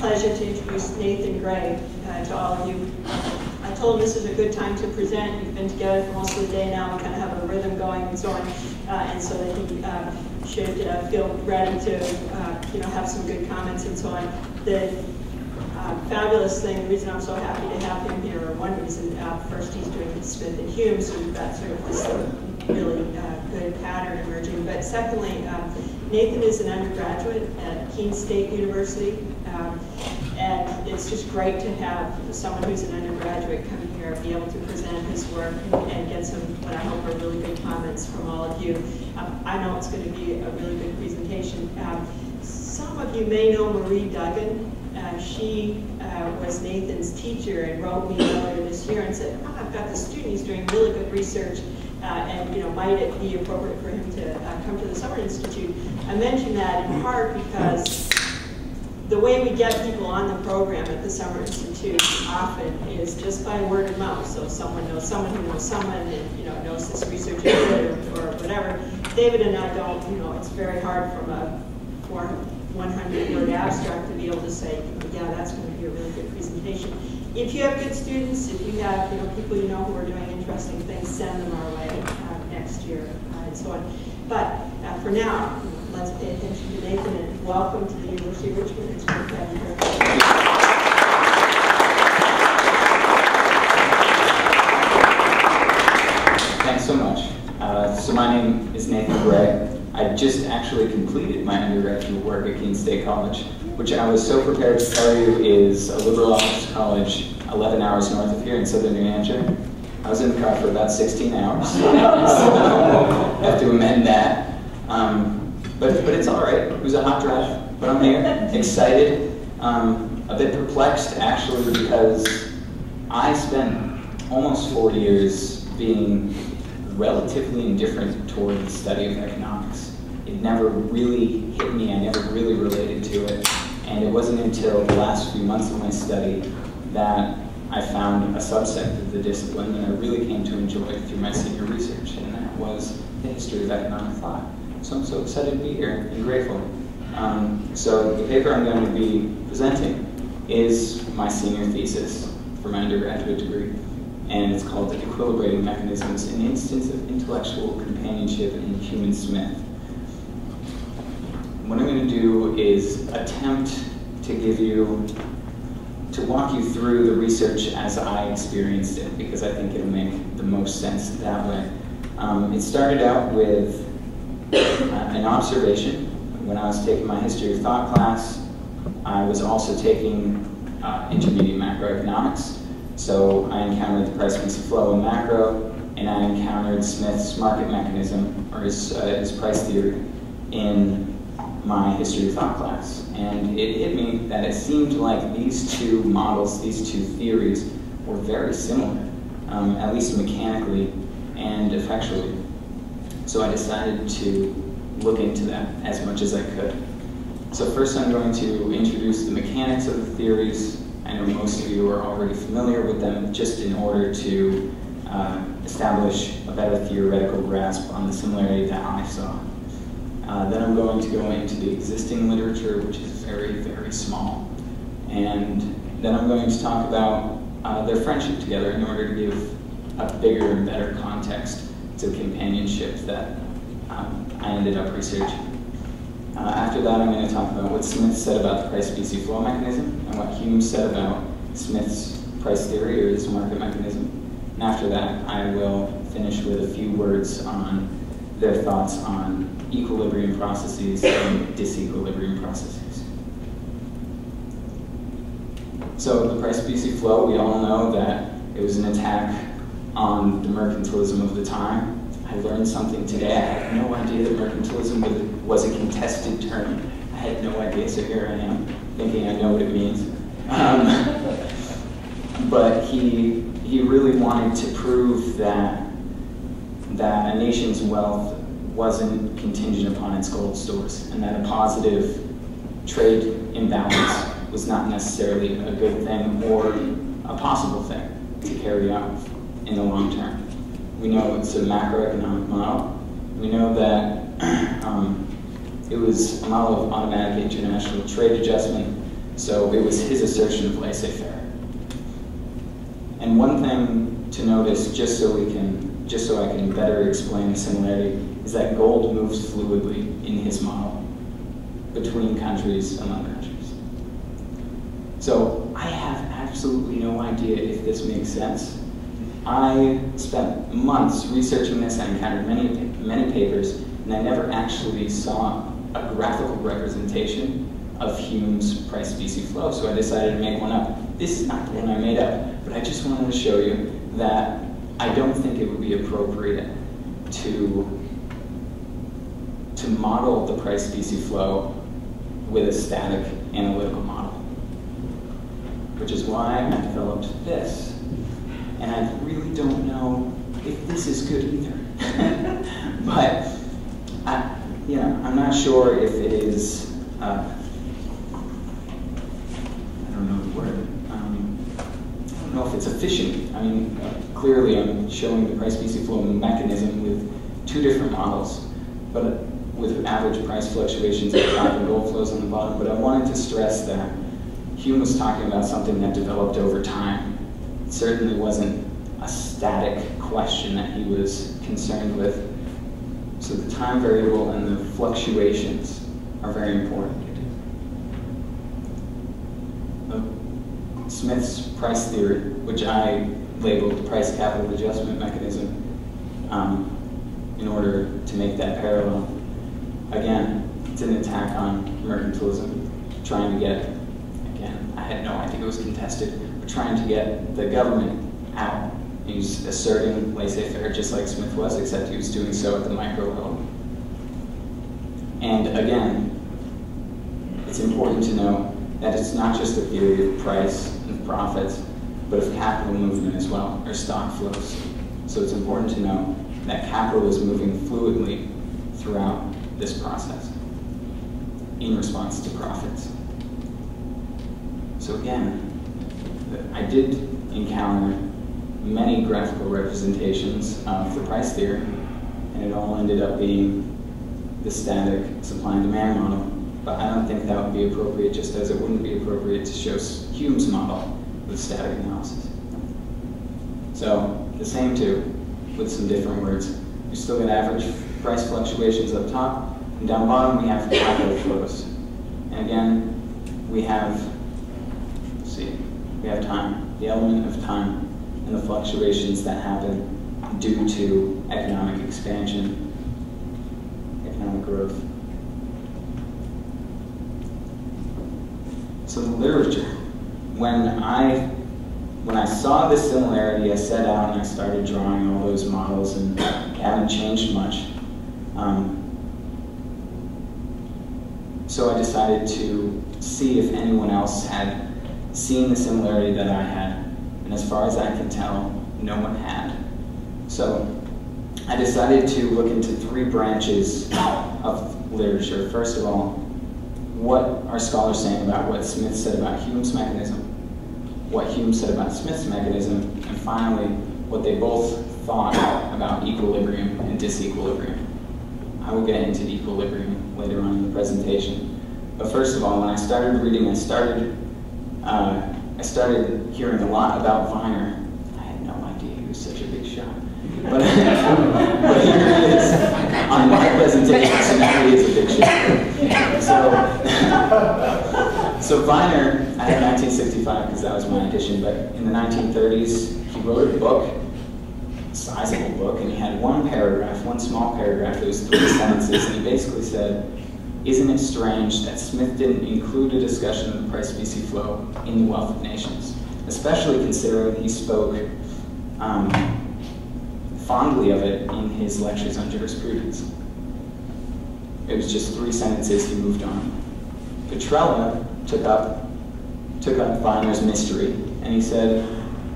pleasure to introduce Nathan Gray to all of you. I told him this is a good time to present. We've been together for most of the day now. We kind of have a rhythm going and so on, and so that he should feel ready to have some good comments and so on. The fabulous thing, the reason I'm so happy to have him here, or one reason, first he's doing Smith and Hume, so we've got sort of this really good pattern emerging. But secondly, Nathan is an undergraduate at Keene State University, and it's just great to have someone who's an undergraduate come here, be able to present his work and get some, what I hope are really good comments from all of you. I know it's going to be a really good presentation. Some of you may know Marie Duggan. She was Nathan's teacher and wrote me earlier this year and said, oh, I've got this student, he's doing really good research, and might it be appropriate for him to come to the Summer Institute? I mention that in part because the way we get people on the program at the Summer Institute often is just by word of mouth. So someone knows someone who knows someone and knows this research is good or whatever. David and I don't, it's very hard from a 100-word abstract to be able to say, yeah, that's going to be a really good presentation. If you have good students, if you have people who are doing interesting things, send them our way next year and so on. But for now, let's pay attention to Nathan and welcome to the University of Richmond. It's great to have you here. Thanks so much. So my name is Nathan Gray. I just actually completed my undergraduate work at Keene State College, which I was so prepared to tell you is a liberal arts college 11 hours north of here in southern New Hampshire. I was in the car for about 16 hours, so I have to amend that. But it's all right. It was a hot drive, but I'm here, excited, a bit perplexed actually, because I spent almost 4 years being relatively indifferent toward the study of economics. It never really hit me, I never really related to it, and it wasn't until the last few months of my study that I found a subset of the discipline that I really came to enjoy through my senior research, and that was the history of economic thought. So I'm so excited to be here and grateful. So the paper I'm going to be presenting is my senior thesis for my undergraduate degree, and it's called Equilibrating Mechanisms in Instance of Intellectual Companionship in Hume and Smith. What I'm going to do is attempt to walk you through the research as I experienced it, because I think it'll make the most sense that way. It started out with an observation. When I was taking my history of thought class, I was also taking intermediate macroeconomics. So I encountered the price piece of flow in macro, and I encountered Smith's market mechanism, or his price theory, in my history of thought class. And it hit me that it seemed like these two models, these two theories, were very similar, at least mechanically and effectually. So I decided to look into that as much as I could. So first I'm going to introduce the mechanics of the theories. I know most of you are already familiar with them, just in order to establish a better theoretical grasp on the similarity that I saw. Then I'm going to go into the existing literature, which is very, very small. And then I'm going to talk about their friendship together in order to give a bigger and better context to the companionship that I ended up researching. After that, I'm going to talk about what Smith said about the price specie flow mechanism and what Hume said about Smith's price theory, or his market mechanism. And after that, I will finish with a few words on their thoughts on equilibrium processes and disequilibrium processes. So the price specie flow, we all know that it was an attack on the mercantilism of the time. I learned something today. I had no idea that mercantilism was a contested term. I had no idea, so here I am, thinking I know what it means. But he really wanted to prove that a nation's wealth wasn't contingent upon its gold stores, and that a positive trade imbalance was not necessarily a good thing or a possible thing to carry out in the long term. We know it's a macroeconomic model. We know that it was a model of automatic international trade adjustment So it was his assertion of laissez-faire. And one thing to notice, just so I can better explain the similarity, is that gold moves fluidly in his model between countries, among countries. So I have absolutely no idea if this makes sense. I spent months researching this. I encountered many papers, and I never actually saw a graphical representation of Hume's price-specie flow, so I decided to make one up. This is not the one I made up, but I just wanted to show you that I don't think it would be appropriate to model the price-specie flow with a static analytical model, which is why I developed this. And I really don't know if this is good either. But I'm not sure if it is, I don't know the word. I don't know if it's efficient. I mean, clearly I'm showing the price-specie flow mechanism with two different models, but with average price fluctuations at the top and gold flows on the bottom. But I wanted to stress that Hume was talking about something that developed over time. It certainly wasn't a static question that he was concerned with. So the time variable and the fluctuations are very important. Smith's price theory, which I labeled price capital adjustment mechanism in order to make that parallel. Again, it's an attack on mercantilism, trying to get, again, I had no idea it was contested, but trying to get the government out. He's asserting laissez-faire just like Smith was, except he was doing so at the micro level. And again, it's important to know that it's not just a theory of price and profits, but of capital movement as well, or stock flows. So it's important to know that capital is moving fluidly throughout this process in response to profits. So again, I did encounter many graphical representations of the price theory, and it all ended up being the static supply and demand model. But I don't think that would be appropriate, just as it wouldn't be appropriate to show Hume's model with static analysis. So the same too, with some different words. We still get average price fluctuations up top, and down bottom we have capital flows. And again, we have, we have time, the element of time, and the fluctuations that happen due to economic expansion, economic growth. So the literature, when I saw this similarity, I set out and I started drawing all those models, and they haven't changed much. So I decided to see if anyone else had seen the similarity that I had, and as far as I can tell, no one had. So I decided to look into three branches of literature. First of all, what are scholars saying about what Smith said about Hume's mechanism, what Hume said about Smith's mechanism, and finally, what they both thought about equilibrium and disequilibrium. I will get into equilibrium later on in the presentation. But first of all, when I started reading, I started hearing a lot about Viner. I had no idea he was such a big shot. But here he is on my presentation, so now he is a big shot. So Viner, I had 1965 because that was my edition, but in the 1930s, he wrote a book, a sizable book, and he had one paragraph, one small paragraph, it was 3 sentences, and he basically said, "Isn't it strange that Smith didn't include a discussion of the price-specie flow in The Wealth of Nations, especially considering he spoke fondly of it in his lectures on jurisprudence." It was just 3 sentences, he moved on. Petrella took up Viner's mystery, and he said,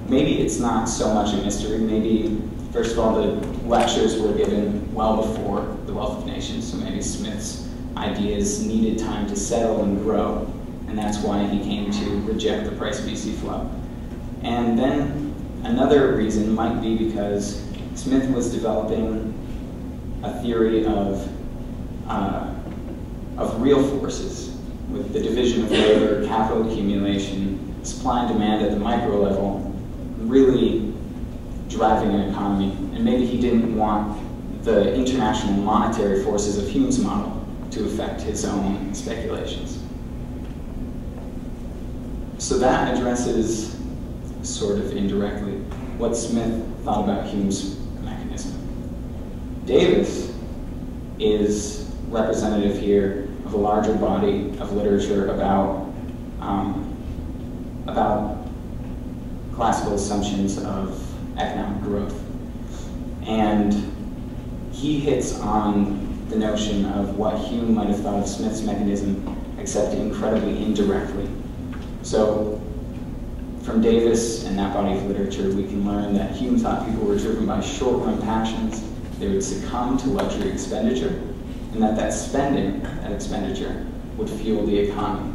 maybe it's not so much a mystery, maybe, first of all, the lectures were given well before The Wealth of Nations, so maybe Smith's ideas needed time to settle and grow, and that's why he came to reject the price-specie flow. And then another reason might be because Smith was developing a theory of real forces, with the division of labor, capital accumulation, supply and demand at the micro level, really driving an economy. And maybe he didn't want the international monetary forces of Hume's model to affect his own speculations. So that addresses, sort of indirectly, what Smith thought about Hume's mechanism. Davis is representative here of a larger body of literature about classical assumptions of economic growth. And he hits on the notion of what Hume might have thought of Smith's mechanism, except incredibly indirectly. So from Davis and that body of literature, we can learn that Hume thought people were driven by short-run passions, they would succumb to luxury expenditure, and that spending, that expenditure, would fuel the economy.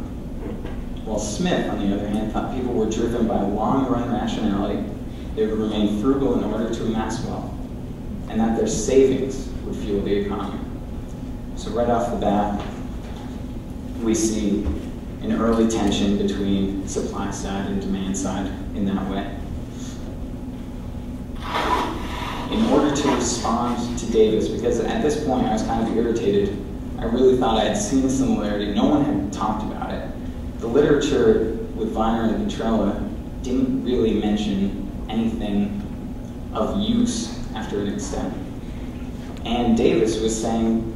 While Smith, on the other hand, thought people were driven by long-run rationality, they would remain frugal in order to amass wealth, and that their savings would fuel the economy. So right off the bat, we see an early tension between supply side and demand side in that way. In order to respond to Davis, because at this point I was kind of irritated, I really thought I had seen a similarity. No one had talked about it. The literature with Weiner and Petrella didn't really mention anything of use after an extent. And Davis was saying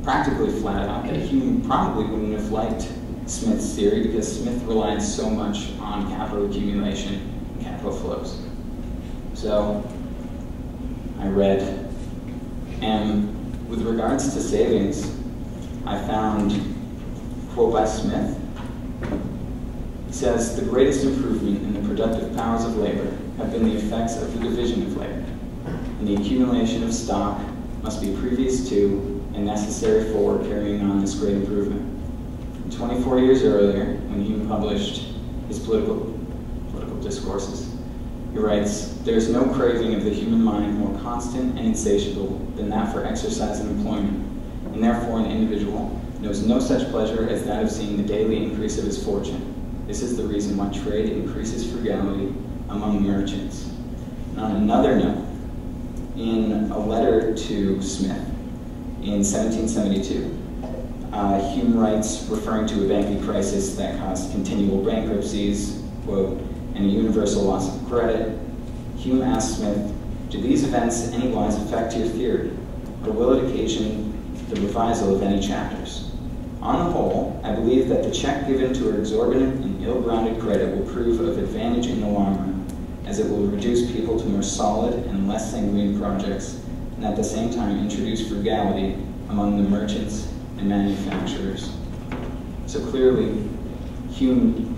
practically flat out that Hume probably wouldn't have liked Smith's theory because Smith relied so much on capital accumulation and capital flows. So I read, and with regards to savings, I found a quote by Smith. He says, "The greatest improvement in the productive powers of labor have been the effects of the division of labor, and the accumulation of stock must be previous to and necessary for carrying on this great improvement." 24 years earlier, when Hume published his political discourses, he writes, "There is no craving of the human mind more constant and insatiable than that for exercise and employment, and therefore an individual knows no such pleasure as that of seeing the daily increase of his fortune. This is the reason why trade increases frugality among merchants." And on another note, in a letter to Smith in 1772, Hume writes, referring to a banking crisis that caused continual bankruptcies, quote, "and a universal loss of credit," Hume asks Smith, "Do these events anywise affect your theory, or will it occasion the revisal of any chapters? On the whole, I believe that the check given to exorbitant and ill-grounded credit will prove of advantage in the long run, as it will reduce people to more solid and less sanguine projects, and at the same time introduce frugality among the merchants and manufacturers." So clearly, Hume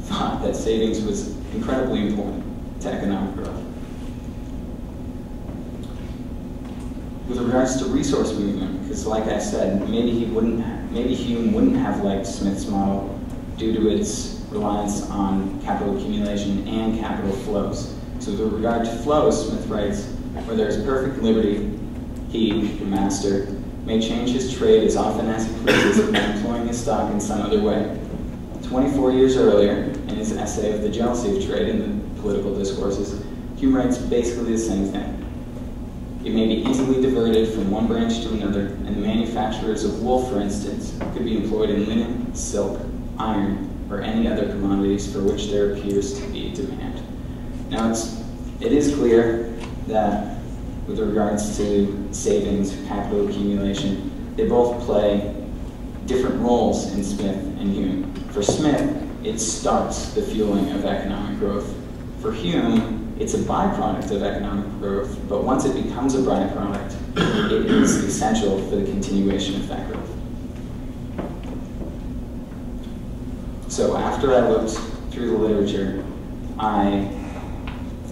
thought that savings was incredibly important to economic growth. With regards to resource movement, because like I said, maybe Hume wouldn't have liked Smith's model due to its reliance on capital accumulation and capital flows. So with regard to flows, Smith writes, "Where there is perfect liberty, he, the master, may change his trade as often as he pleases by employing his stock in some other way." 24 years earlier, in his essay of the jealousy of trade in the political discourses, Hume writes basically the same thing. It may be easily diverted from one branch to another, and the manufacturers of wool, for instance, could be employed in linen, silk, iron, or any other commodities for which there appears to be demand. Now, it is clear that with regards to savings, capital accumulation, they both play different roles in Smith and Hume. For Smith, it starts the fueling of economic growth. For Hume, it's a byproduct of economic growth, but once it becomes a byproduct, it is essential for the continuation of that growth. So after I looked through the literature, I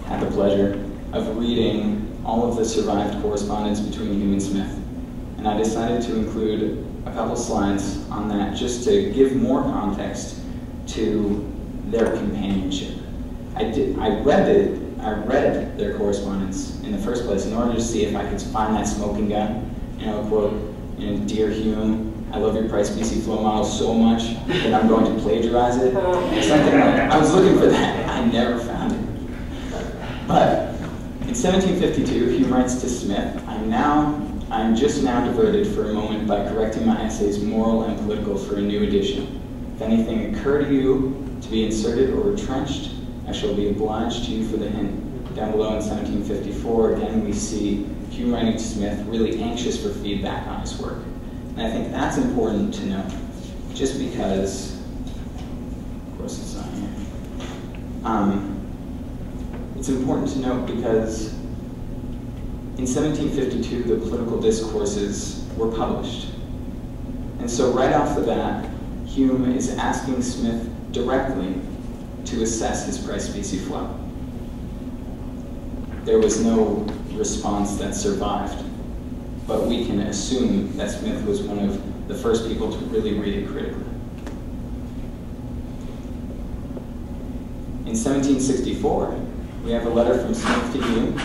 had the pleasure of reading all of the survived correspondence between Hume and Smith, and I decided to include a couple slides on that just to give more context to their companionship. I read their correspondence in the first place in order to see if I could find that smoking gun, quote, "Dear Hume, I love your price PC flow model so much that I'm going to plagiarize it. Something like that. I was looking for that. I never found it. But in 1752, Hume writes to Smith, I'm just now diverted for a moment by correcting my essays moral and political for a new edition. If anything occur to you to be inserted or retrenched, I shall be obliged to you for the hint. Down below in 1754, again, we see Hume writing to Smith, really anxious for feedback on his work. And I think that's important to note, just because, of course it's not here. It's important to note because in 1752, the political discourses were published. And so right off the bat, Hume is asking Smith directly to assess his price-specie flow. There was no response that survived, but we can assume that Smith was one of the first people to really read it critically. In 1764, we have a letter from Smith to Hume.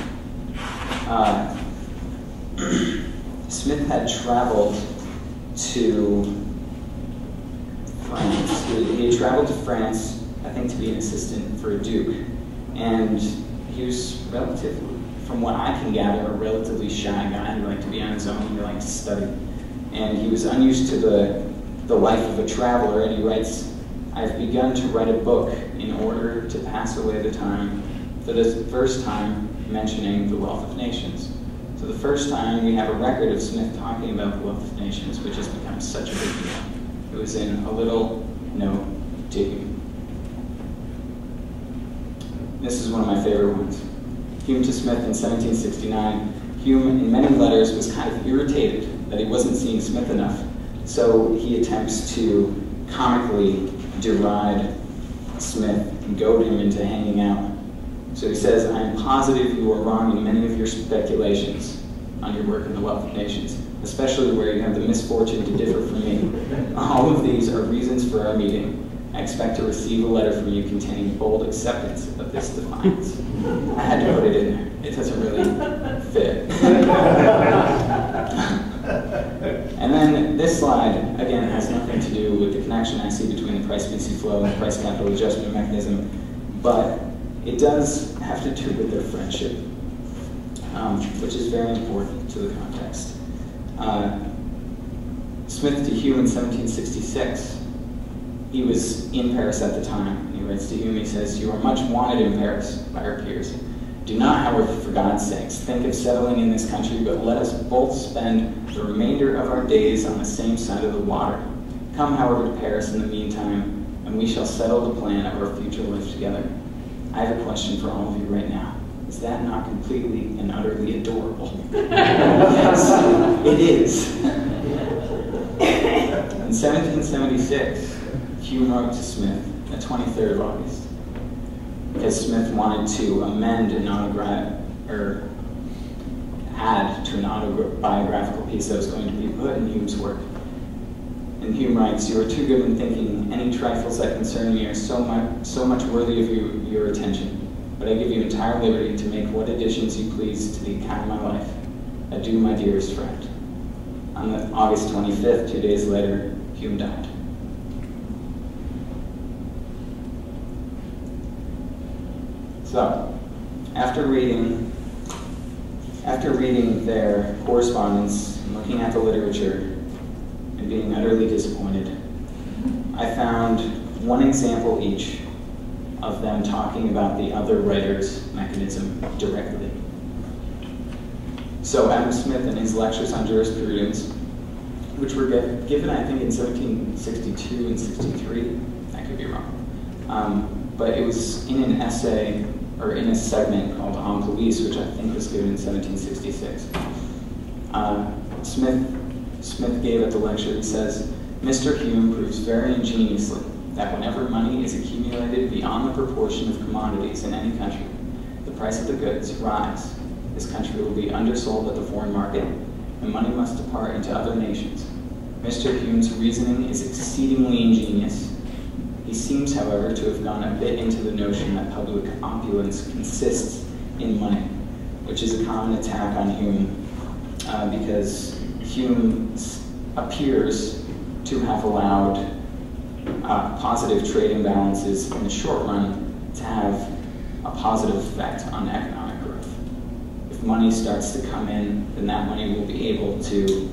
Smith had traveled to France. He had traveled to France, I think, to be an assistant for a duke. And he was relatively, from what I can gather, a relatively shy guy. He liked to be on his own, he liked to study. And he was unused to the life of a traveler, and he writes, I've begun to write a book in order to pass away the time, for the first time mentioning the wealth of nations. So the first time we have a record of Smith talking about the wealth of nations, which has become such a big deal. It was in a little note to Hume. This is one of my favorite ones. Hume to Smith in 1769. Hume, in many letters, was kind of irritated that he wasn't seeing Smith enough, so he attempts to comically deride Smith and goad him into hanging out. So he says, I am positive you are wrong in many of your speculations on your work in the wealth of nations, especially where you have the misfortune to differ from me. All of these are reasons for our meeting. I expect to receive a letter from you containing bold acceptance of this defiance. I had to put it in there. It doesn't really fit. And then this slide, again, has nothing to do with the connection I see between the price-specie flow and the price capital adjustment mechanism, but it does have to do with their friendship, which is very important to the context. Smith to Hume in 1766. He was in Paris at the time. He writes to Hume, he says, you are much wanted in Paris by our peers. Do not, however, for God's sakes, think of settling in this country, but let us both spend the remainder of our days on the same side of the water. Come, however, to Paris in the meantime, and we shall settle the plan of our future life together. I have a question for all of you right now. Is that not completely and utterly adorable? Yes, it is. In 1776, Hume wrote to Smith, the 23rd of August, because Smith wanted to amend an add to an autobiographical piece that was going to be put in Hume's work. And Hume writes, you are too good in thinking any trifles that concern me are so much worthy of your attention, but I give you entire liberty to make what additions you please to the account of my life. Adieu, my dearest friend. On August 25th, 2 days later, Hume died. So, after reading their correspondence, and looking at the literature, and being utterly disappointed, I found one example each of them talking about the other writer's mechanism directly. So Adam Smith in his lectures on jurisprudence, which were given I think in 1762 and 63, I could be wrong, but it was in an essay, or in a segment called On Police, which I think was given in 1766. Smith gave at the lecture, he says, Mr. Hume proves very ingeniously that whenever money is accumulated beyond the proportion of commodities in any country, the price of the goods rise. This country will be undersold at the foreign market, and money must depart into other nations. Mr. Hume's reasoning is exceedingly ingenious. He seems, however, to have gone a bit into the notion that public opulence consists in money, which is a common attack on Hume, because Hume appears to have allowed positive trade imbalances in the short run to have a positive effect on economic growth. If money starts to come in, then that money will be able to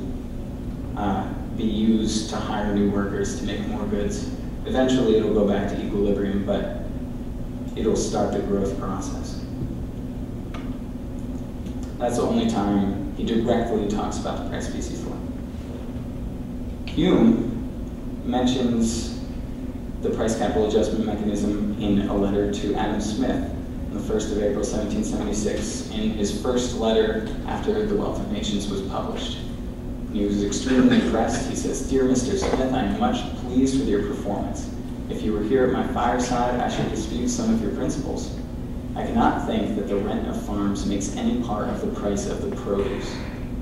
be used to hire new workers to make more goods. Eventually it'll go back to equilibrium, but it'll start the growth process. That's the only time he directly talks about the price-specie flow. Hume mentions the price capital adjustment mechanism in a letter to Adam Smith on the 1st of April 1776 in his first letter after The Wealth of Nations was published. He was extremely impressed. He says, "Dear Mr. Smith, I am much pleased with your performance. If you were here at my fireside, I should dispute some of your principles. I cannot think that the rent of farms makes any part of the price of the produce,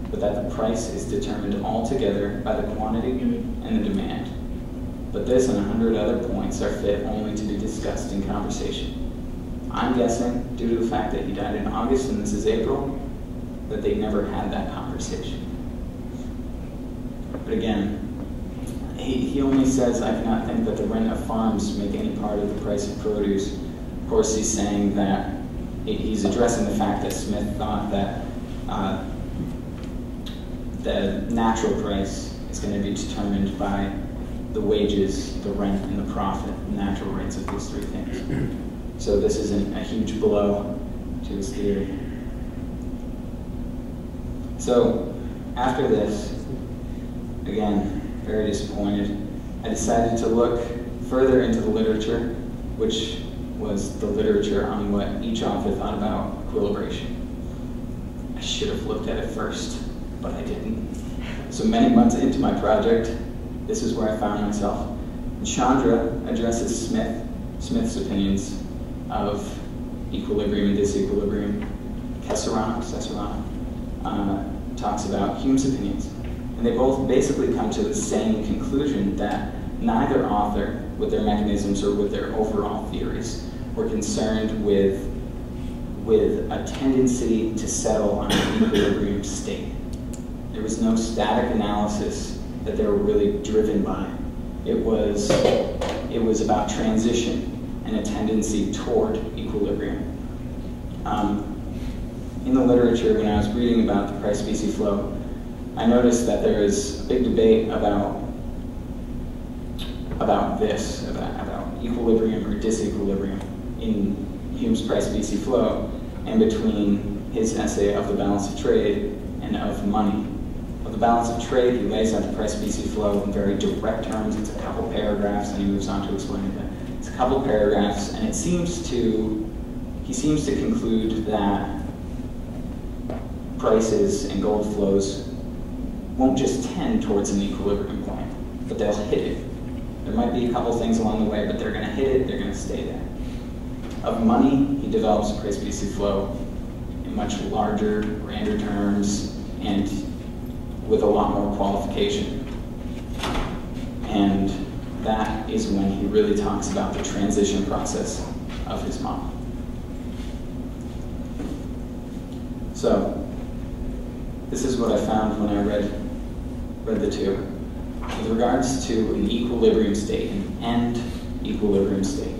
but that the price is determined altogether by the quantity and the demand. But this and 100 other points are fit only to be discussed in conversation. I'm guessing, due to the fact that he died in August and this is April, that they never had that conversation." But again, he only says, "I cannot think that the rent of farms make any part of the price of produce." Of course, he's saying that he's addressing the fact that Smith thought that the natural price is going to be determined by the wages, the rent, and the profit, the natural rates of these three things. So this isn't a huge blow to his theory. So after this, again, very disappointed, I decided to look further into the literature, which was the literature on what each author thought about equilibration. I should have looked at it first, but I didn't. So many months into my project, this is where I found myself. Chandra addresses Smith's opinions of equilibrium and disequilibrium. Caesarano talks about Hume's opinions. And they both basically come to the same conclusion, that neither author, with their mechanisms or with their overall theories, were concerned with a tendency to settle on an equilibrium state. There was no static analysis that they were really driven by. It was about transition and a tendency toward equilibrium. In the literature, when I was reading about the price-specie flow, I noticed that there is a big debate about equilibrium or disequilibrium in Hume's price-specie flow, and between his essay of the balance of trade and of money. Of the balance of trade, he lays out the price-specie flow in very direct terms. It's a couple paragraphs, and he moves on to explain it. It's a couple paragraphs, and he seems to conclude that prices and gold flows won't just tend towards an equilibrium point, but they'll hit it. There might be a couple things along the way, but they're going to hit it, they're going to stay there. Of money, he develops a price-specie flow in much larger, grander terms, and with a lot more qualification. And that is when he really talks about the transition process of his model. So, this is what I found when I read the two. With regards to an equilibrium state, an end equilibrium state,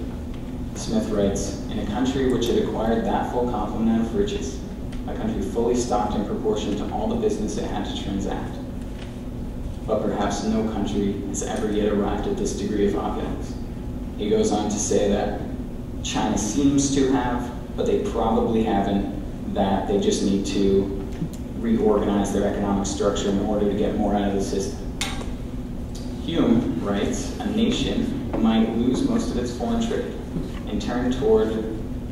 Smith writes, "In a country which had acquired that full complement of riches, a country fully stocked in proportion to all the business it had to transact. But perhaps no country has ever yet arrived at this degree of opulence." He goes on to say that China seems to have, but they probably haven't, that they just need to reorganize their economic structure in order to get more out of the system. Hume writes, "A nation might lose most of its foreign trade and turn toward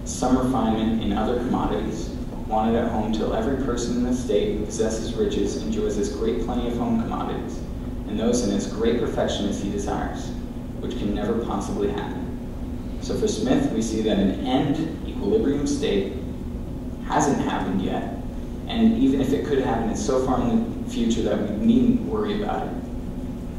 some refinement in other commodities, wanted at home till every person in the state who possesses riches enjoys as great plenty of home commodities, and those in as great perfection as he desires, which can never possibly happen." So for Smith, we see that an end equilibrium state hasn't happened yet, and even if it could happen, it's so far in the future that we needn't worry about it.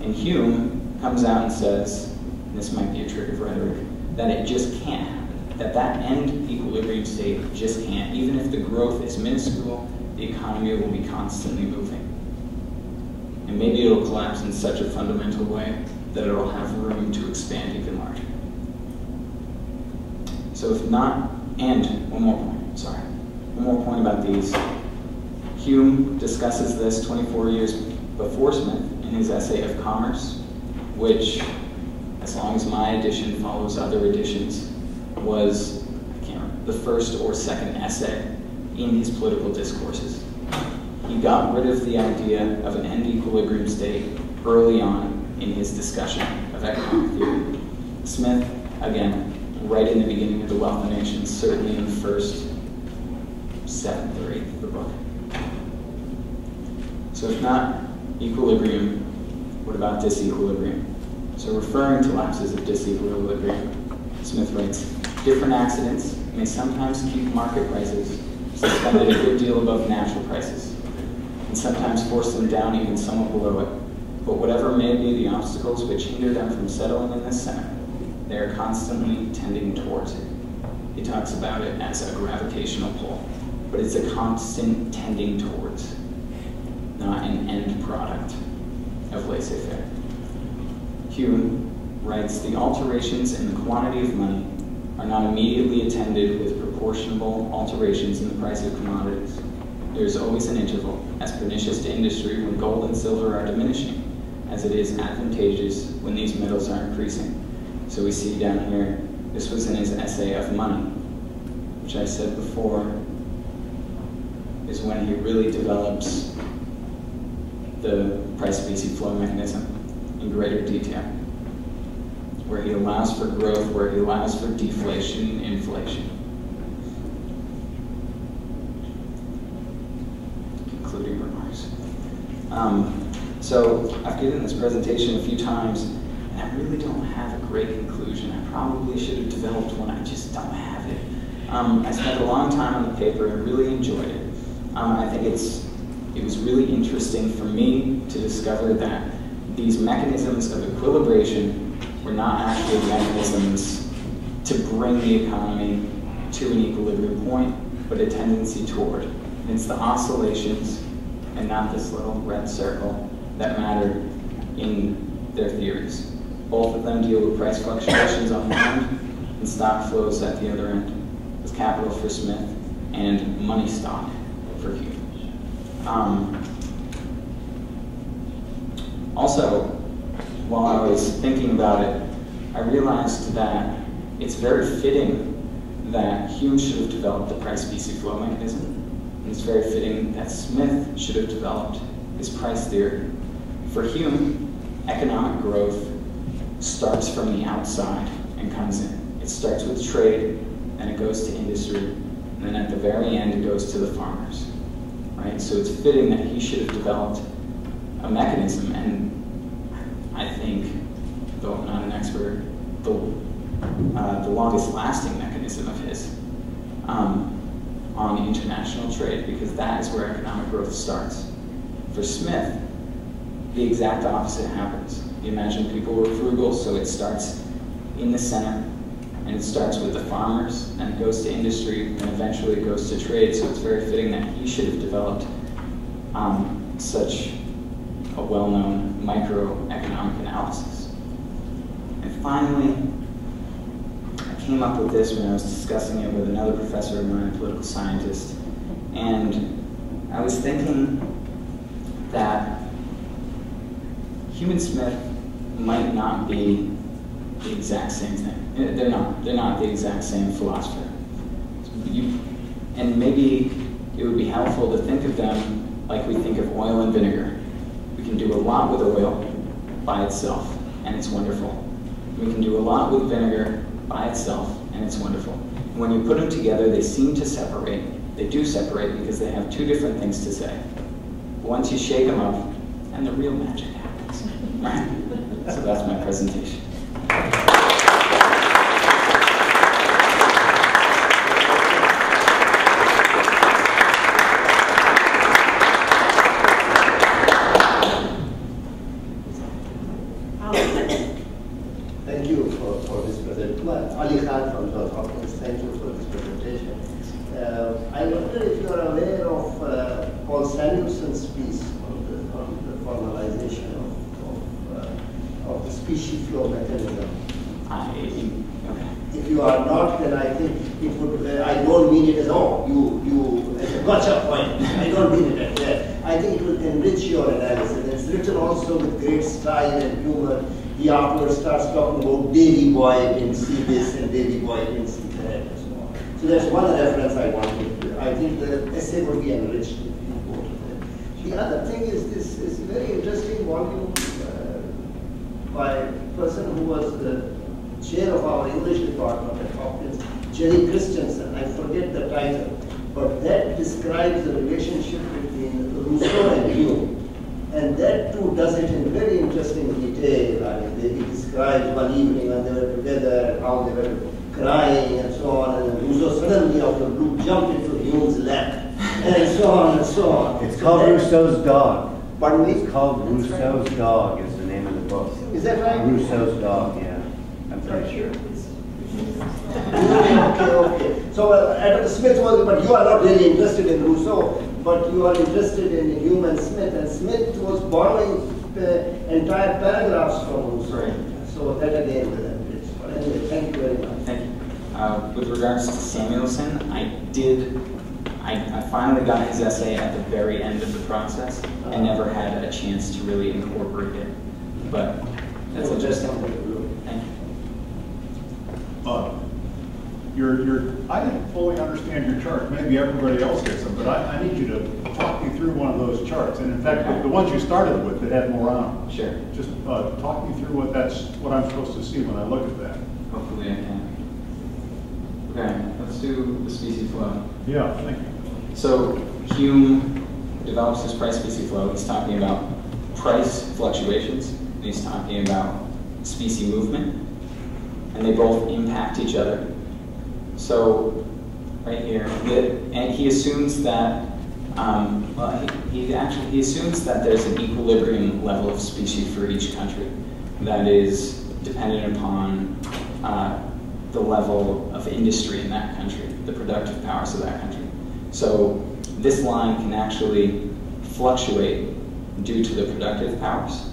And Hume comes out and says, and this might be a trick of rhetoric, that it just can't happen, that end equilibrium state just can't. Even if the growth is minuscule, the economy will be constantly moving. and maybe it'll collapse in such a fundamental way that it'll have room to expand even larger. So if not, and one more point about these. Hume discusses this 24 years before Smith in his essay of Commerce, which, as long as my edition follows other editions, was, I can't remember, the first or second essay in his political discourses. He got rid of the idea of an end equilibrium state early on in his discussion of economic theory. Smith, again, right in the beginning of The Wealth of Nations, certainly in the first 7th or 8th of the book. So if not equilibrium, what about disequilibrium? So referring to lapses of disequilibrium, Smith writes, different accidents may sometimes keep market prices suspended a good deal above natural prices, and sometimes force them down even somewhat below it. But whatever may be the obstacles which hinder them from settling in this center, they are constantly tending towards it. He talks about it as a gravitational pull, but it's a constant tending towards, not an end product of laissez-faire. Hume writes, the alterations in the quantity of money are not immediately attended with proportional alterations in the price of commodities. There is always an interval, as pernicious to industry when gold and silver are diminishing, as it is advantageous when these metals are increasing. So we see down here, this was in his essay of Money, which I said before is when he really develops the price specie flow mechanism in greater detail, where he allows for growth, where he allows for deflation, inflation. Concluding remarks. So I've given this presentation a few times, and I really don't have a great conclusion. I probably should have developed one, I just don't have it. I spent a long time on the paper and really enjoyed it. I think it was really interesting for me to discover that these mechanisms of equilibration were not actually mechanisms to bring the economy to an equilibrium point, but a tendency toward. And it's the oscillations and not this little red circle that matter in their theories. Both of them deal with price fluctuations on one end and stock flows at the other end, with capital for Smith and money stock for Hume. Also, while I was thinking about it, I realized that it's very fitting that Hume should have developed the price specie flow mechanism, and it's very fitting that Smith should have developed his price theory. For Hume, economic growth starts from the outside and comes in. It starts with trade, then it goes to industry, and then at the very end it goes to the farmers. Right? So it's fitting that he should have developed a mechanism, and I think, though I'm not an expert, the longest lasting mechanism of his on international trade, because that is where economic growth starts. For Smith, the exact opposite happens. You imagine people were frugal, so it starts in the center, and it starts with the farmers, and it goes to industry, and eventually it goes to trade, so it's very fitting that he should have developed such a well-known microeconomic analysis. And finally, I came up with this when I was discussing it with another professor of mine, a political scientist, and I was thinking that Hume and Smith might not be the exact same thing. They're not the exact same philosopher. And maybe it would be helpful to think of them like we think of oil and vinegar. We can do a lot with oil by itself, and it's wonderful. We can do a lot with vinegar by itself, and it's wonderful. And when you put them together, they seem to separate. They do separate because they have two different things to say. Once you shake them up, and the real magic happens. Right? So that's my presentation. Thank you for this presentation. Ali Khan from Johns Hopkins, thank you for this presentation. I wonder if you are aware of Paul Samuelson's piece on the formalization you are not, then I think it would, I don't mean it at all. You, as a gotcha point, I don't mean it at that. I think it will enrich your analysis. It's written also with great style and humor. He afterwards starts talking about Davy Boy didn't see this and Davy Boy didn't see that and so on. So that's one reference I wanted. I think the essay would be enriched if you go to that. The other thing is this is very interesting volume by a person who was the chair of our English department at Hopkins, Jennie Christianson. I forget the title, but that describes the relationship between Rousseau and Hume. And that too does it in very interesting detail. I mean, he describes one evening when they were together and how they were crying and so on, and Rousseau suddenly out of the blue jumped into Hume's lap, and so on and so on. It's called Rousseau's Dog. Pardon me? It's called Rousseau's Dog is the name of the book. Is that right? Rousseau's Dog, yeah. I'm pretty sure. Okay. So Adam Smith was, but you are not really interested in Rousseau, but you are interested in Hume and Smith, and Smith was borrowing entire paragraphs from Rousseau. Right. So that again will enrich. But anyway, thank you very much. Thank you. With regards to Samuelson, I finally got his essay at the very end of the process. I never had a chance to really incorporate it, but that's interesting. Thank you. I didn't fully understand your chart. Maybe everybody else gets them, but I need you to talk me through one of those charts. And in fact, the ones you started with that had more on them. Sure. Just talk me through what I'm supposed to see when I look at that. Hopefully I can. Okay, let's do the species flow. Yeah, thank you. So Hume develops his price-species flow. He's talking about price fluctuations, and he's talking about species movement, and they both impact each other. So right here, and he assumes that he assumes that there's an equilibrium level of species for each country that is dependent upon the level of industry in that country, the productive powers of that country. So this line can actually fluctuate due to the productive powers.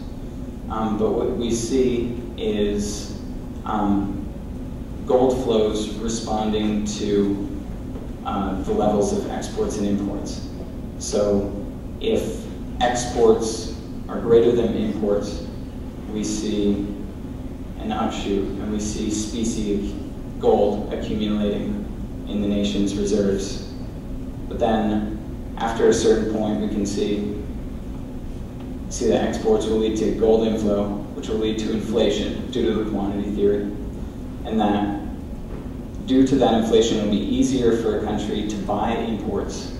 But what we see is gold flows responding to the levels of exports and imports. So if exports are greater than imports, we see an upshoot, and we see specie gold accumulating in the nation's reserves. But then, after a certain point, we can see that exports will lead to gold inflow, which will lead to inflation due to the quantity theory. And that due to that inflation, it will be easier for a country to buy imports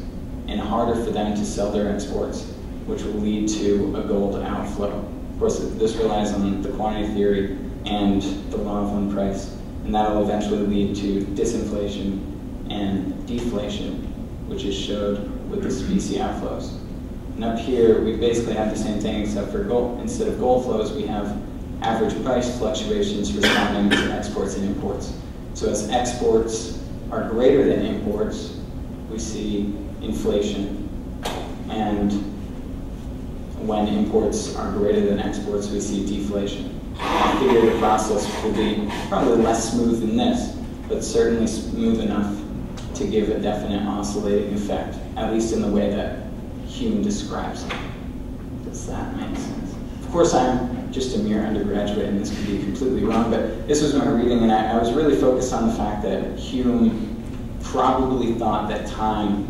and harder for them to sell their exports, which will lead to a gold outflow. Of course, this relies on the quantity theory and the law of one price, and that will eventually lead to disinflation and deflation, which is showed with the specie outflows. And up here, we basically have the same thing, except for gold. Instead of gold flows, we have average price fluctuations responding to exports and imports. So as exports are greater than imports, we see inflation. And when imports are greater than exports, we see deflation. I figure the process will be probably less smooth than this, but certainly smooth enough to give a definite oscillating effect, at least in the way that Hume describes it. Does that make sense? Of course, I'm just a mere undergraduate, and this could be completely wrong, but this was my reading, and I was really focused on the fact that Hume probably thought that time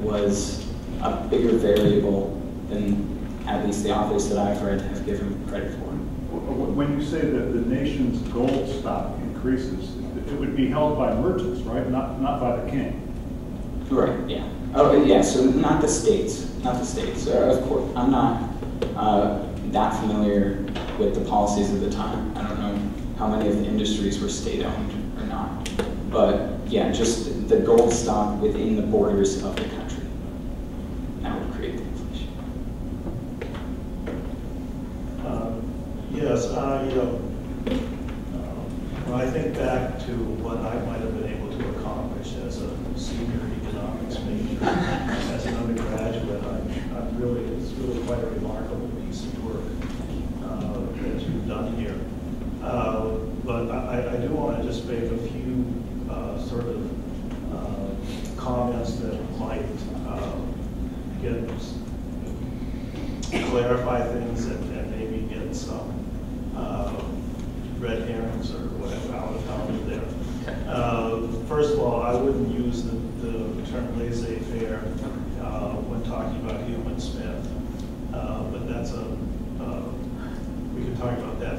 was a bigger variable than at least the authors that I've read have given credit for. When you say that the nation's gold stock increases, it would be held by merchants, right? Not by the king. Right, yeah. Oh, yeah, so not the states. Not the states. Of course, I'm not that familiar with the policies of the time. I don't know how many of the industries were state-owned or not. But, yeah, just the gold stock within the borders of the country. That would create the inflation. Yes, when I think back to what I might have been able to accomplish as a senior economics major, as an undergraduate, it's really quite a remarkable piece of work that you've done here. But I do want to just make a few sort of comments that might clarify things and maybe get some red herrings or whatever out of there. First of all, I wouldn't use the term laissez-faire when talking about Hume and Smith, but that's we can talk about that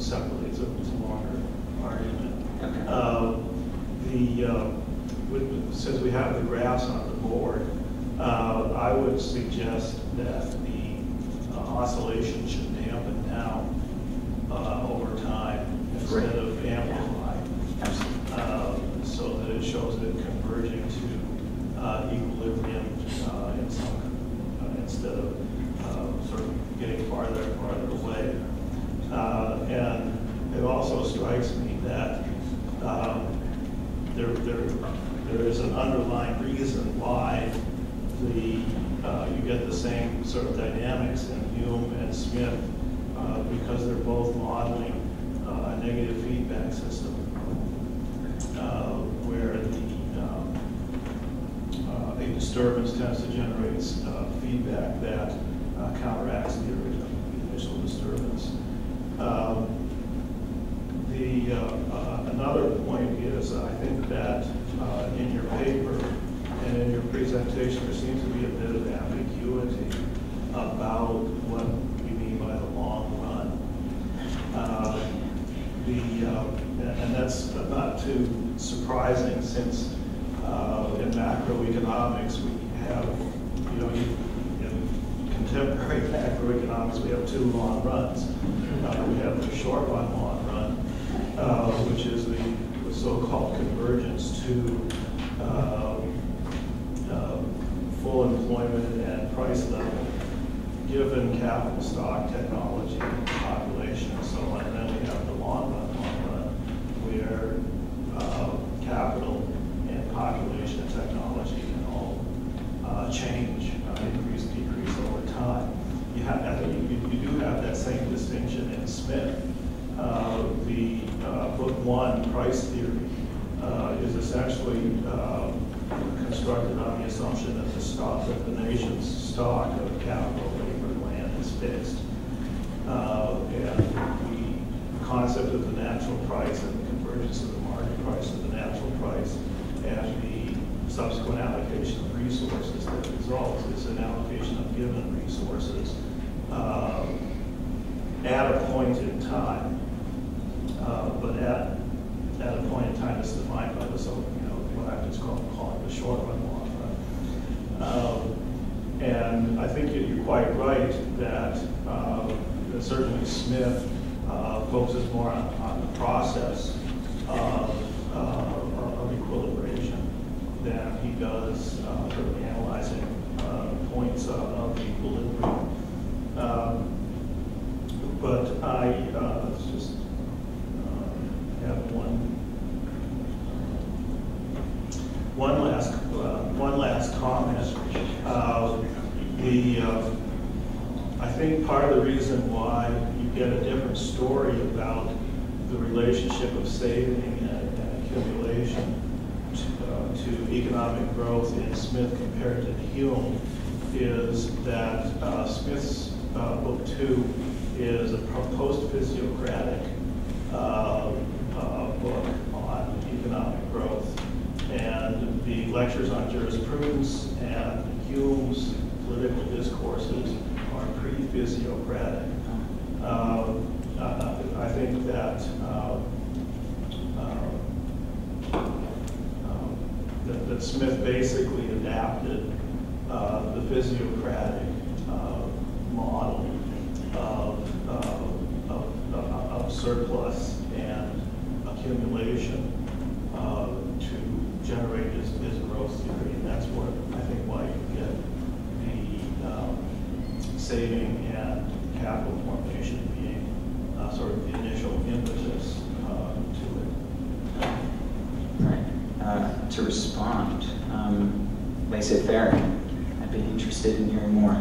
separately. It's a longer argument. Since we have the graphs on the board, I would suggest that the oscillation should dampen down over time instead of amplify, so that it shows it converging to equilibrium instead of sort of getting farther and farther away. And it also strikes me that there is an underlying reason why you get the same sort of dynamics in Hume and Smith, because they're both modeling a negative feedback system, where a disturbance tends to generate feedback that counteracts the initial disturbance. Another point is, I think that in your paper and in your presentation, there seems to be a bit of ambiguity about what we mean by the long run. And that's not too surprising, since in macroeconomics we have, in contemporary macroeconomics we have two long runs. We have the short run long run, which is the so-called convergence to full employment and price level, given capital stock, technology, population, and so on. And then we have the long run, where capital and population and technology can all change, increase, decrease over time. I think you do have that same distinction in Smith. The book 1, price theory, is essentially constructed on the assumption that the nation's stock of capital, labor, and land is fixed. And the concept of the natural price and the convergence of the market price to the natural price and the subsequent allocation of resources that results is an allocation of given resources at a point in time. But at a point in time that's defined by what I just call the short run, long run. And I think you're quite right that certainly Smith focuses more on the process of equilibration than he does sort of analyzing points of equilibrium. But let's just have one last comment. I think part of the reason why you get a different story about the relationship of saving and accumulation to economic growth in Smith compared to Hume is that Smith's book 2 is a post-physiocratic book on economic growth, and the lectures on jurisprudence and Hume's political discourses are pre-physiocratic. I think that that Smith basically adapted the physiocratic model of surplus and accumulation to generate his growth theory, and that's what I think why you get the saving and capital formation being sort of the initial impetus to it. Right. To respond, laissez-faire, I'd be interested in hearing more.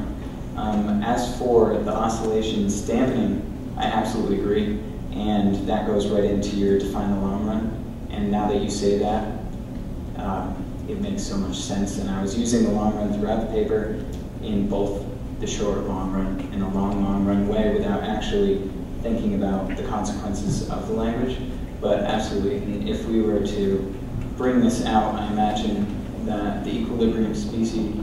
As for the oscillations dampening, I absolutely agree, and that goes right into your define the long run And now that you say that, it makes so much sense. And I was using the long run throughout the paper in both the short long run and the long run way without actually thinking about the consequences of the language. But absolutely, and if we were to bring this out, I imagine that the equilibrium species,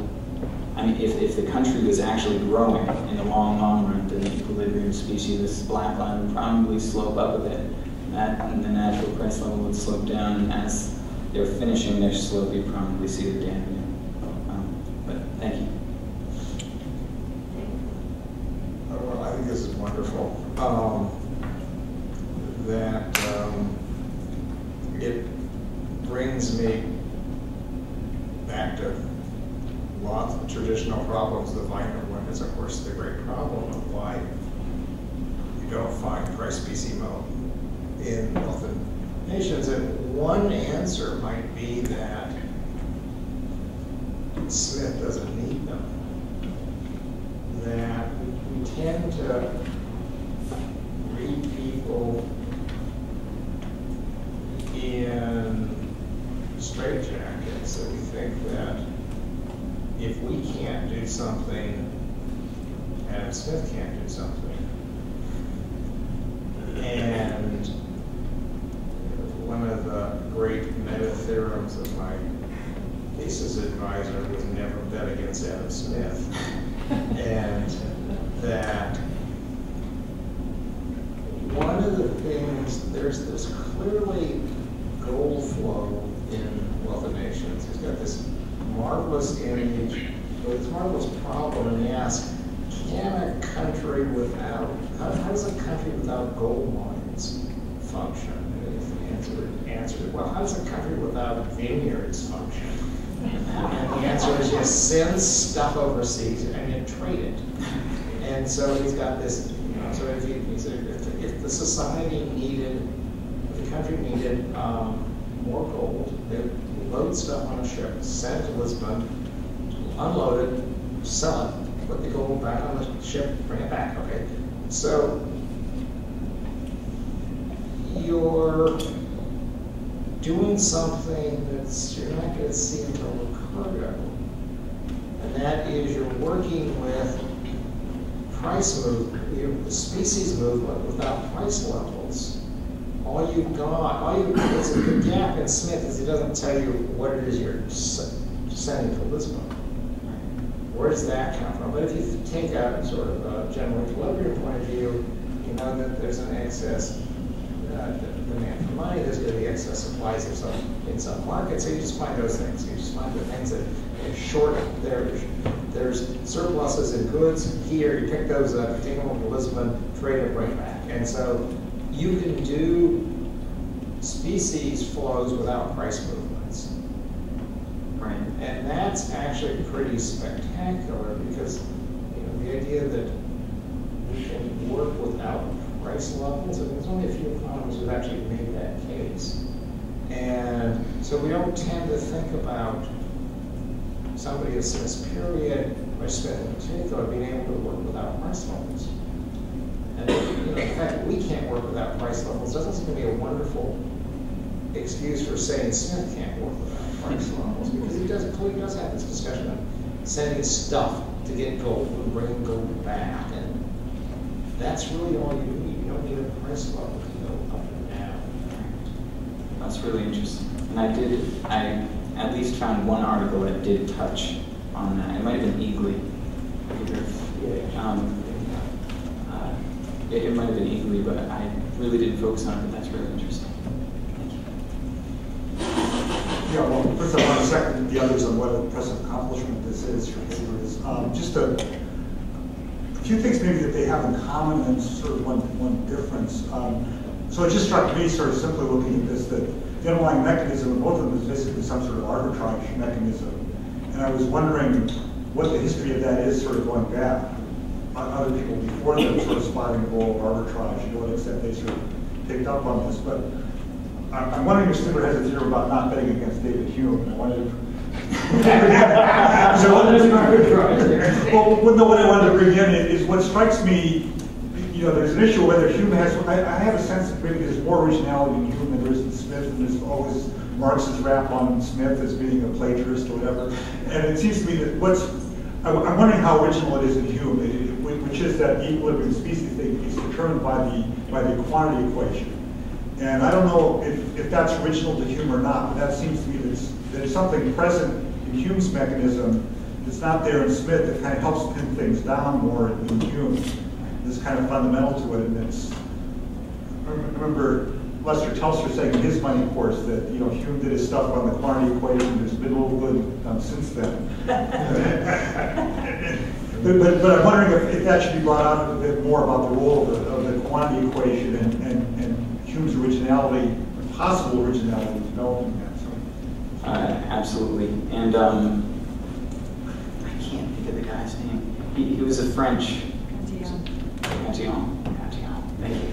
I mean, if the country was actually growing in the long run, then the equilibrium species, this black line would probably slope up a bit. And the natural price level would slope down, and as they're finishing their slope, you probably see the dam again. But thank you. Well, I think this is wonderful. It brings me back to lots of traditional problems. The minor one is, of course, the great problem of why you don't find price specie-mode in wealthy nations. And one answer might be that Smith doesn't need them. That we tend to read people in straitjackets, that we think that if we can't do something, Adam Smith can't do something. And one of the great meta theorems of my thesis advisor was never bet against Adam Smith. And that one of the things, there's clearly gold flow in wealthy nations. He's got this marvelous image, but this marvelous problem, and he asks, can a country without, how does a country without gold mines function? And the answer is, well, how does a country without vineyards function? And the answer is, you send stuff overseas and you trade it. And so he's got this, you know, so if the society needed, if the country needed more gold, they would load stuff on a ship, send it to Lisbon, unload it, sell it, put the gold back on the ship, bring it back, okay? So you're doing something that's you're not going to see until Ricardo, and that is you're working with price movement, the species movement without price levels. All you've got, it's a good gap in Smith is he doesn't tell you what it is you're sending to Lisbon. Where does that come from? But if you take a sort of a general equilibrium point of view, you know that there's an excess demand for money, there's going to be excess supplies in some markets, so you just find those things. You just find the things that are short, there's surpluses in goods here, you pick those up, you take them over to Lisbon, trade and bring back. And so you can do species flows without price movements. Right. And that's actually pretty spectacular because the idea that we can work without price levels, and there's only a few economists who've actually made that case. And so we don't tend to think about somebody of Smith's period, or Smith in particular, being able to work without price levels. And the fact that we can't work without price levels doesn't seem to be a wonderful excuse for saying Smith can't work without price levels, because he clearly does have this discussion of sending stuff to get gold and bringing gold back, and that's really all you need. You don't need a price level to go up and down. That's really interesting. And I at least found one article that did touch on that. It might have been Eagly. It might have been Eagly, but I really didn't focus on it, but that's really interesting. Thank you. Yeah, well, first I want to second the others on what an impressive accomplishment this is for papers. Just a few things maybe that they have in common and sort of one difference. So it just struck me sort of simply looking at this that the underlying mechanism of both of them is basically some sort of arbitrage mechanism. And I was wondering what the history of that is sort of going back. Other people before them sort of spotting the role of arbitrage, to what extent they sort of picked up on this. But I'm wondering if Stiver has a theory about not betting against David Hume. And I wanted to well, no, what I wanted to bring in is what strikes me, there's an issue whether Hume has, I have a sense that maybe there's more originality in Hume than there is in Smith, and there's always Marx's rap on Smith as being a plagiarist or whatever. And it seems to me that I'm wondering how original it is in Hume, which is that the equilibrium species thing is determined by the quantity equation. And I don't know if that's original to Hume or not, but that seems to me that there's something present in Hume's mechanism that's not there in Smith that kind of helps pin things down more in Hume. It's kind of fundamental to it, and I remember Lester Telscher saying in his money course that Hume did his stuff on the quantity equation. There's been a little good done since then. but I'm wondering if that should be brought out a bit more about the role of the quantity equation and Hume's originality, possible originality in developing that. Absolutely, and I can't think of the guy's name. He was a French. Cantillon. Thank you.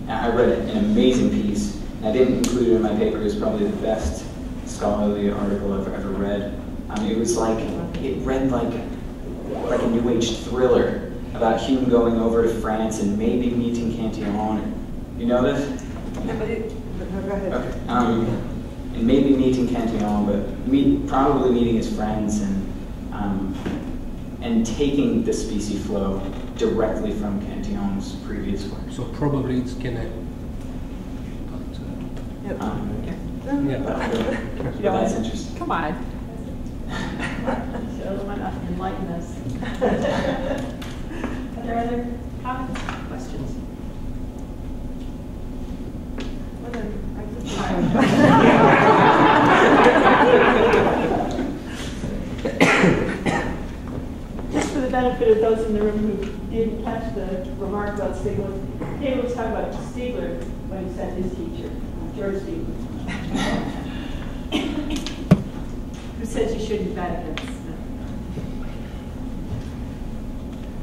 I read an amazing piece. I didn't include it in my paper. It was probably the best scholarly article I've ever read. It was like, it read like a New Age thriller about Hume going over to France and maybe meeting Cantillon. You know this? No, go ahead. Okay. And maybe meeting Cantillon, but probably meeting his friends and taking the species flow directly from Cantillon's previous work. So probably it's Keene. Yep. But that's interesting. Come on. So why not enlighten us? Are there other comments, questions? Just for the benefit of those in the room who didn't catch the remark about Stiegler, David was talking about Stiegler when he said his teacher, George Stiegler, who says you shouldn't bet against Smith.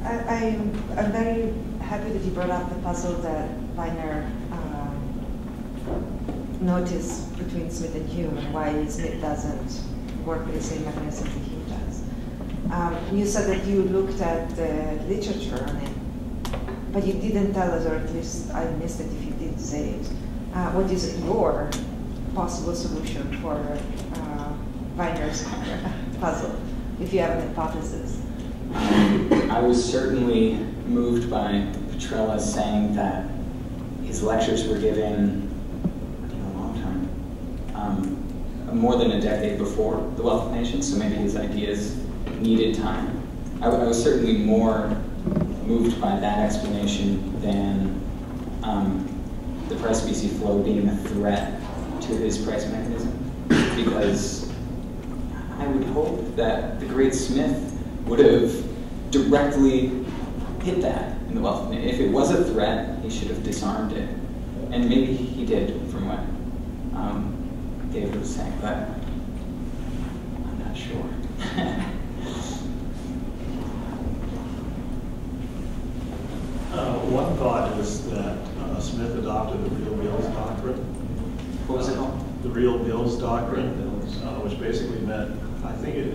I'm very happy that you brought up the puzzle that Weiner noticed between Smith and Hume and why Smith doesn't work with the same mechanism that Hume does. You said that you looked at the literature on it, but you didn't tell us, or at least I missed it if you did say it. What is your possible solution for Weiner's puzzle, if you have an hypothesis? I was certainly moved by Petrella saying that his lectures were given more than a decade before The Wealth of Nations, so maybe his ideas needed time. I was certainly more moved by that explanation than the price species flow being a threat to his price mechanism, because I would hope that the great Smith would have directly hit that in The Wealth of Nations. If it was a threat, he should have disarmed it. And maybe he did, from what David was saying, but I'm not sure. One thought is that Smith adopted the real bills doctrine. What was it called? The real bills doctrine, which basically meant, I think it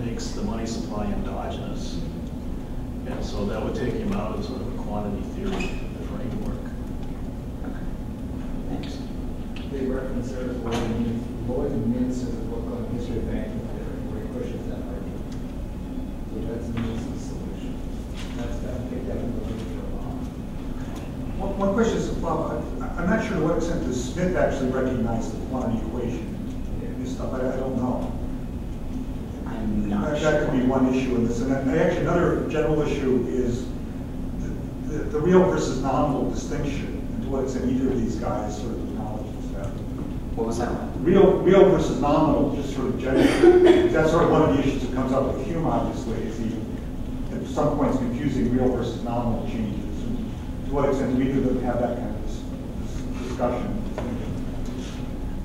makes the money supply endogenous. And so that would take him out of sort of a quantity theory framework. Okay. Thanks. They reference there as well. Lloyd Mintz has a book on history of banking where he pushes that argument. So that's Mintz's solution. That's that. I think that would be for a while. One question is, well, I'm not sure to what extent does Smith actually recognize the quantity equation in this stuff. I don't know. I'm not sure. That could be one issue in this. And then actually another general issue is the real versus nominal distinction, and to what extent either of these guys sort of acknowledges that. What was that? Real versus nominal, just sort of generally. That's sort of one of the issues that comes up with Hume, obviously, is he, at some points, confusing real versus nominal changes. And to what extent do either of them have that kind of discussion?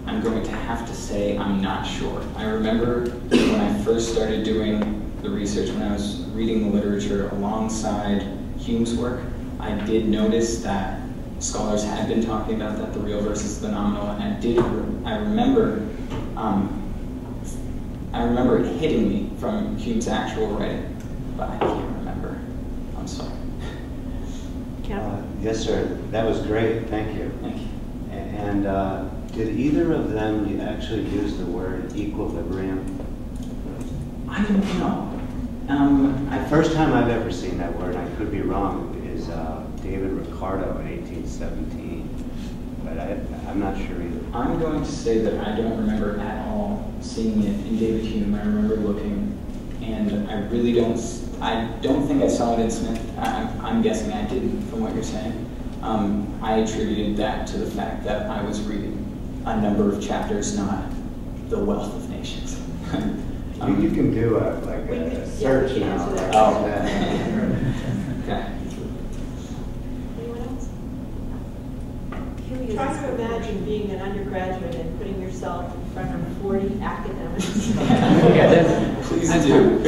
I'm going to have to say I'm not sure. I remember when I first started doing the research, when I was reading the literature alongside Hume's work, I did notice that scholars had been talking about that, the real versus the nominal, and I remember it hitting me from Hume's actual writing, but I can't remember. I'm sorry. Yeah. Yes, sir. That was great. Thank you. Thank you. And did either of them actually use the word equilibrium? I don't know. The first time I've ever seen that word, I could be wrong, is David Ricardo in 1817. But I'm not sure either. I'm going to say that I don't remember at all seeing it in David Hume. I remember looking, and I really don't. I don't think I saw it in Smith. I'm guessing I didn't, from what you're saying. I attributed that to the fact that I was reading a number of chapters, not the Wealth of Nations. You can do a search we can now. answer that. Oh. Okay. Anyone else? Try to imagine being an undergraduate and putting yourself in front of 40 academics. Please do.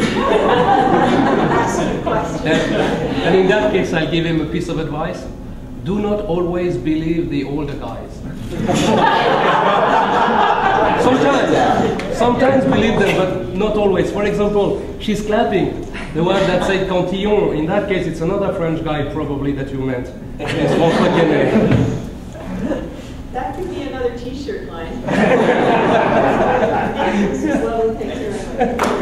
Asking a question. And in that case, I'll give him a piece of advice. Do not always believe the older guys. Sometimes believe them, but not always. For example, she's clapping. The one that said Cantillon, in that case, it's another French guy probably that you meant. It's François Keene. That could be another t-shirt line. This is lovely picture.